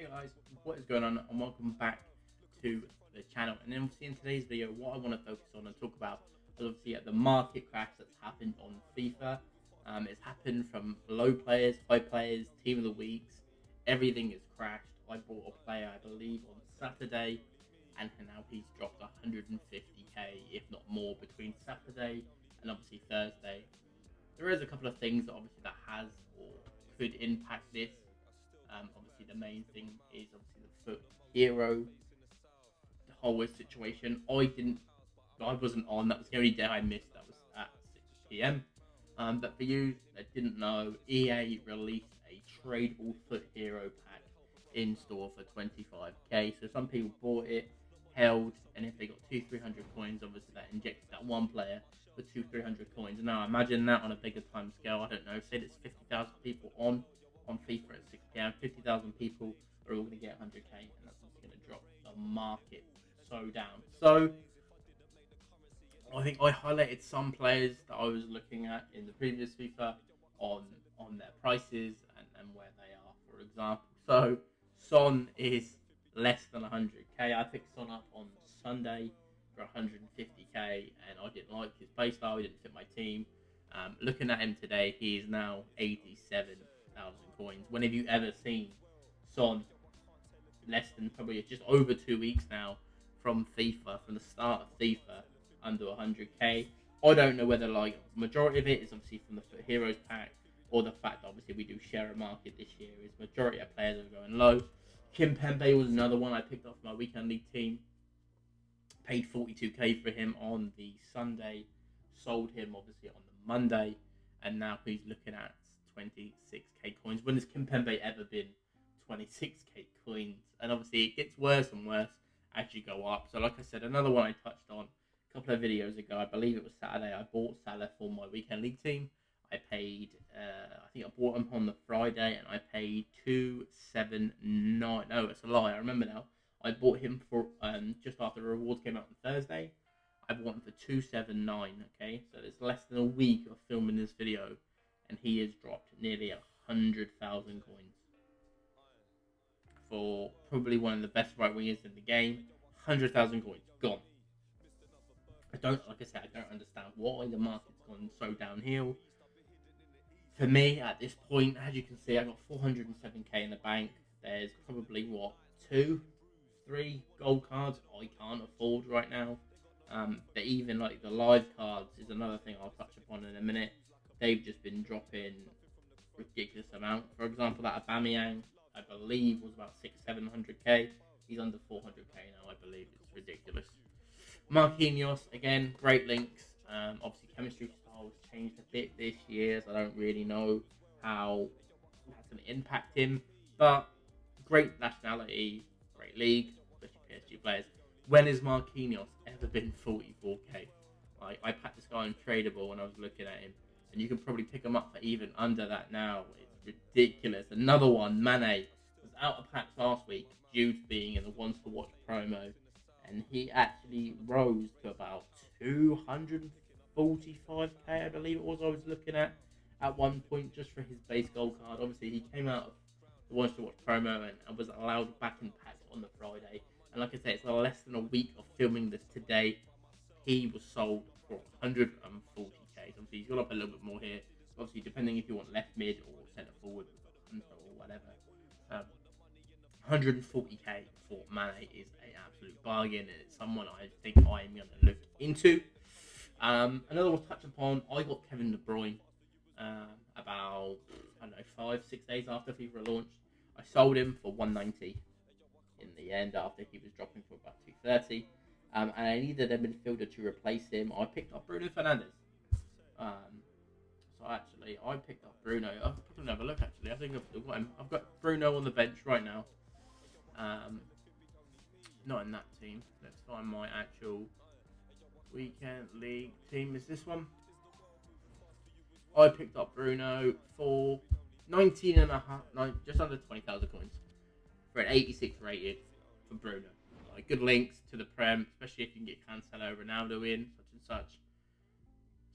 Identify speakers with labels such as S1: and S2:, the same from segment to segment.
S1: Hey guys, what is going on, and welcome back to the channel. And then obviously in today's video, what I want to focus on and talk about is obviously the market crash that's happened on FIFA. It's happened from low players, high players, team of the weeks. Everything is crashed. I bought a player, I believe, on Saturday, and now he's dropped 150k, if not more, between Saturday and obviously Thursday. There is a couple of things that obviously that has or could impact this. Obviously, the main thing is obviously the FUT hero, the whole situation. I wasn't on. That was the only day I missed. That was at 6 p.m. But for you that didn't know, EA released a tradable FUT hero pack in store for 25k. So some people bought it, held, and if they got 300 coins, obviously that injected that one player with 300 coins. Now imagine that on a bigger time scale. I don't know. Say there's 50,000 people on FIFA at 6 p.m. 50,000 people are all going to get 100k, and that's obviously going to drop the market so down. So I think I highlighted some players that I was looking at in the previous FIFA on their prices and where they are, for example. So Son is less than 100k. I picked Son up on Sunday for 150k, and I didn't like his playstyle. He didn't fit my team. Looking at him today, he is now 87,000 coins. When have you ever seen Son less than probably just over 2 weeks now from the start of FIFA, under 100k? I don't know whether like majority of it is obviously from the FUT Heroes pack, or the fact that obviously we do share a market this year is majority of players are going low. Kimpembe was another one I picked up for my weekend league team. Paid 42k for him on the Sunday, sold him obviously on the Monday, and now he's looking at 26k coins. When has Kimpembe ever been 26k coins? And obviously it gets worse and worse as you go up. So like I said, another one I touched on a couple of videos ago, I believe it was Saturday, I bought Salah for my weekend league team. I paid, I think I bought him on the Friday, and I paid 279. No, it's a lie. I remember now. I bought him for just after the rewards came out on Thursday. I bought him for 279. Okay, so it's less than a week of filming this video, and he has dropped nearly 100,000 coins for probably one of the best right wingers in the game. 100,000 coins gone. Like I said, I don't understand why the market's gone so downhill. For me, at this point, as you can see, I got 407k in the bank. There's probably, what, 2-3 gold cards I can't afford right now. But even like the live cards is another thing I'll touch upon in a minute. They've just been dropping ridiculous amount. For example, that Aubameyang, I believe, was about 600-700k. He's under 400k now, I believe. It's ridiculous. Martinios, again, great links. Obviously, chemistry style has changed a bit this year, so I don't really know how that's going to impact him. But great nationality, great league, especially PSG players. When has Martinios ever been 44k? Like, I packed this guy on tradable when I was looking at him, and you can probably pick him up for even under that now. It's ridiculous. Another one, Mane, was out of packs last week due to being in the Wants to Watch promo, and he actually rose to about 245k, I believe it was. I was looking at one point just for his base gold card. Obviously, he came out of the Wants to Watch promo and was allowed back in packs on the Friday. And like I said, it's less than a week of filming this today. He was sold for 140k. So obviously, he's got up a little bit more here. Obviously, depending if you want left mid or centre forward or whatever. 140k for Mane is an absolute bargain, and it's someone I think I am going to look into. Another one to touch upon, I got Kevin De Bruyne about, I don't know, 5-6 days after FIFA launched. I sold him for 190 in the end after he was dropping for about 230. And I needed a midfielder to replace him. I picked up Bruno Fernandez. So actually, I picked up Bruno. I'll probably have a look actually. I think I've still got him. I've got Bruno on the bench right now. Not in that team. Let's find my actual weekend league team. Is this one? I picked up Bruno for 19 and a half, no, just under 20,000 coins for an 86 rated for Bruno. Like, good links to the Prem, especially if you can get Cancelo, Ronaldo in, such and such.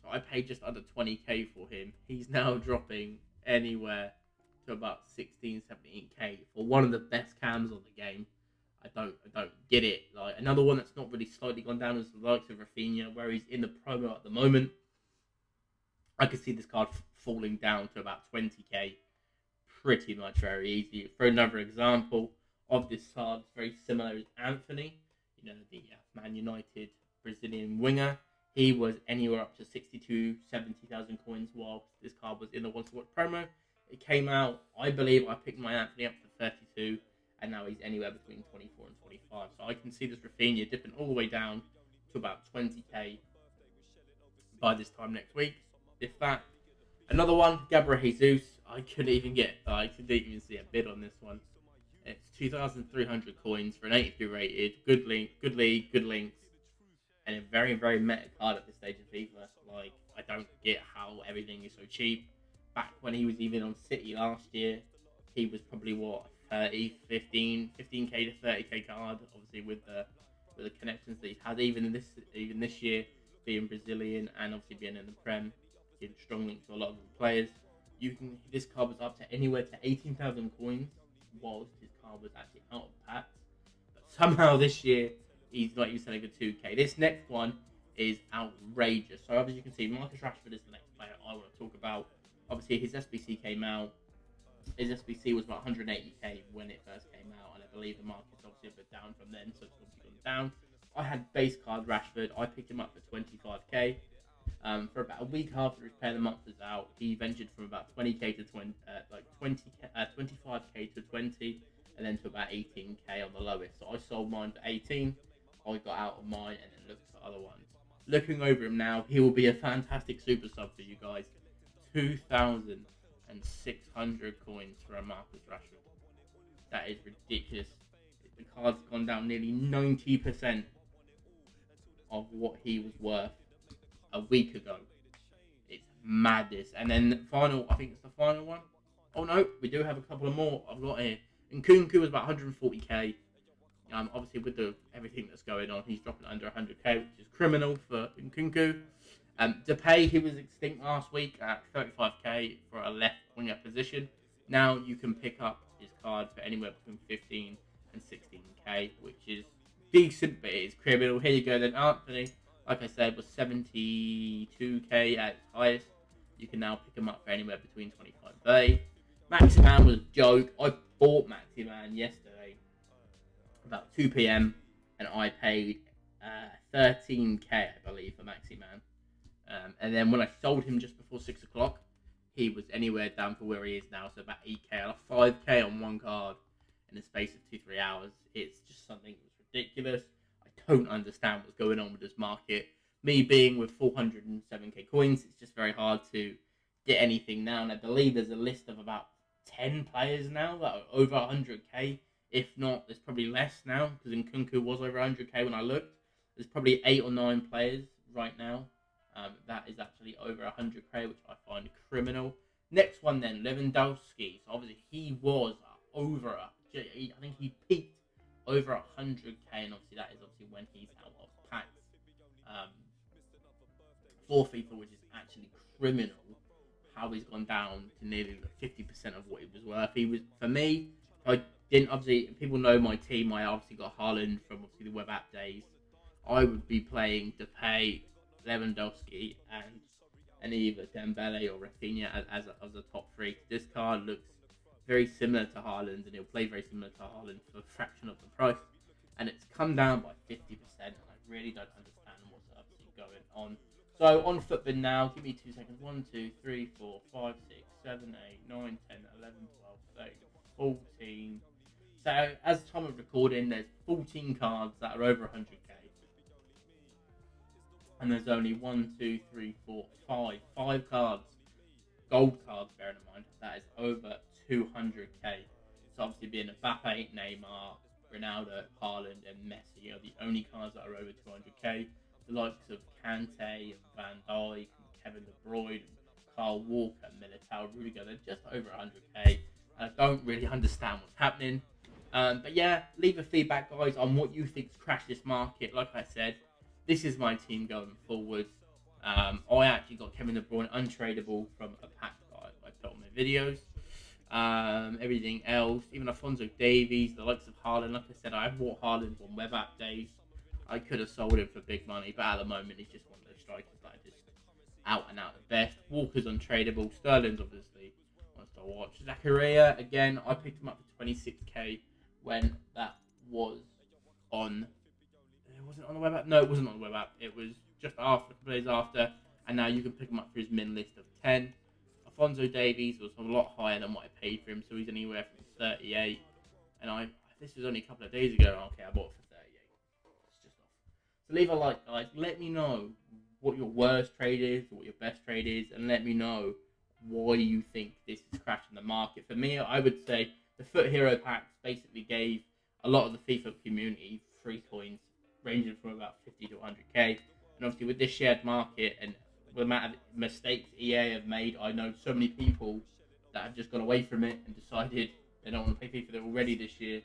S1: So I paid just under 20k for him. He's now dropping anywhere to about 16, 17k for one of the best cams on the game. I don't get it. Like another one that's not really slightly gone down is the likes of Rafinha, where he's in the promo at the moment. I could see this card falling down to about 20k pretty much very easy. For another example of this card, it's very similar as Anthony, you know, the Man United Brazilian winger. He was anywhere up to 62, 70,000 coins while this card was in the One to Watch promo. It came out, I believe I picked my Anthony up to 32, and now he's anywhere between 24 and 25. So I can see this Rafinha dipping all the way down to about 20k by this time next week, if that. Another one, Gabriel Jesus. I couldn't even see a bid on this one. It's 2,300 coins for an 83 rated, good league, good links, and a very, very meta card at this stage of FIFA. Like, I don't get how everything is so cheap. Back when he was even on City last year, he was probably, 15k to 30k card, obviously with the connections that he's had, even this year, being Brazilian and obviously being in the Prem, in strong link to a lot of the players. This card was up to anywhere to 18,000 coins, whilst his card was actually out of packs. But somehow this year, he's not even selling a 2k. This next one is outrageous. So as you can see, Marcus Rashford is the next player I want to talk about. Obviously, his SBC came out. His SBC was about 180k when it first came out, and I believe the market's obviously a bit down from then, so it's obviously gone down. I had base card Rashford. I picked him up for 25k. For about a week after his player of the month was out, he ventured from about 20k to 25k to 20, and then to about 18k on the lowest. So I sold mine for 18. I got out of mine and then looked for other ones. Looking over him now, he will be a fantastic super sub for you guys. 2,600 coins for a Marcus Rashford. That is ridiculous. The card's gone down nearly 90% of what he was worth a week ago. It's madness. And then I think it's the final one. Oh no, we do have a couple of more I've got here. Nkunku was about 140k. Obviously with everything that's going on, he's dropping under 100k, which is criminal for Nkunku. Depay, he was extinct last week at 35k for a left winger position. Now you can pick up his card for anywhere between 15 and 16k, which is decent, but it is criminal. Here you go then. Anthony, like I said, was 72k at its highest. You can now pick him up for anywhere between 25 and 30. Maximan was a joke. I bought Maximan yesterday about 2 p.m. and I paid 13k, I believe, for Maximan. And then when I sold him just before 6 o'clock, he was anywhere down to where he is now, so about 8k, 5k on one card in the space of 2-3 hours. It's just something that's ridiculous. I don't understand what's going on with this market. Me being with 407k coins, it's just very hard to get anything now. And I believe there's a list of about 10 players now that are over 100k. If not, there's probably less now, because Nkunku was over 100k when I looked. There's probably 8 or 9 players right now that is actually over 100k, which I find criminal. Next one then, Lewandowski. So obviously he was over, I think he peaked over 100k, and obviously that is obviously when he's out of packs for FIFA, which is actually criminal how he's gone down to nearly 50% of what he was worth. He was, for me, I didn't, obviously, people know my team. I obviously got Haaland from obviously the web app days. I would be playing Depay, Lewandowski, and either Dembele or Rafinha as a top three. This card looks very similar to Haaland, and he'll play very similar to Haaland for a fraction of the price. And it's come down by 50%, and I really don't understand what's actually going on. So on Footbin now, give me 2 seconds. 1, 2, 3, 4, 5, 6, 7, 8, 9, 10, 11, 12, 13, 14. So as time of recording, there's 14 cards that are over 100k. And there's only 1, 2, 3, 4, 5 cards, gold cards, bearing in mind, that is over 200k. So obviously being Mbappe, Neymar, Ronaldo, Haaland, and Messi are the only cards that are over 200k. The likes of Kante and Van Dijk and Kevin De Bruyne and Kyle Walker, Militao, Rudiger, they're just over 100k. I don't really understand what's happening. But yeah, leave a feedback, guys, on what you think's crashed this market. Like I said, this is my team going forward. I actually got Kevin De Bruyne untradeable from a pack that I put on my videos. Everything else, even Alphonso Davies, the likes of Haaland. Like I said, I bought Haaland on web app days. I could have sold him for big money, but at the moment, he's just one of those strikers that I just out and out the best. Walker's untradeable. Sterling's obviously wants to watch. Zakaria, again, I picked him up for 26k when that was on. Was it on the web app? No, it wasn't on the web app. It was just after, a couple days after, and now you can pick him up for his min list of 10. Alphonso Davies was a lot higher than what I paid for him, so he's anywhere from 38. And this was only a couple of days ago. Okay, I bought it for 38. It's just off. So leave a like, guys. Let me know what your worst trade is, or what your best trade is, and let me know why you think this is crashing the market. For me, I would say the FUT Hero packs basically gave a lot of the FIFA community free coins, ranging from about 50 to 100k. And obviously, with this shared market and the amount of mistakes EA have made, I know so many people that have just gone away from it and decided they don't want to pay FIFA already this year.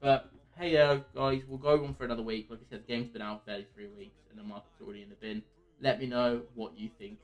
S1: But hey, guys, we'll go on for another week. Like I said, the game's been out barely 3 weeks and the market's already in the bin. Let me know what you think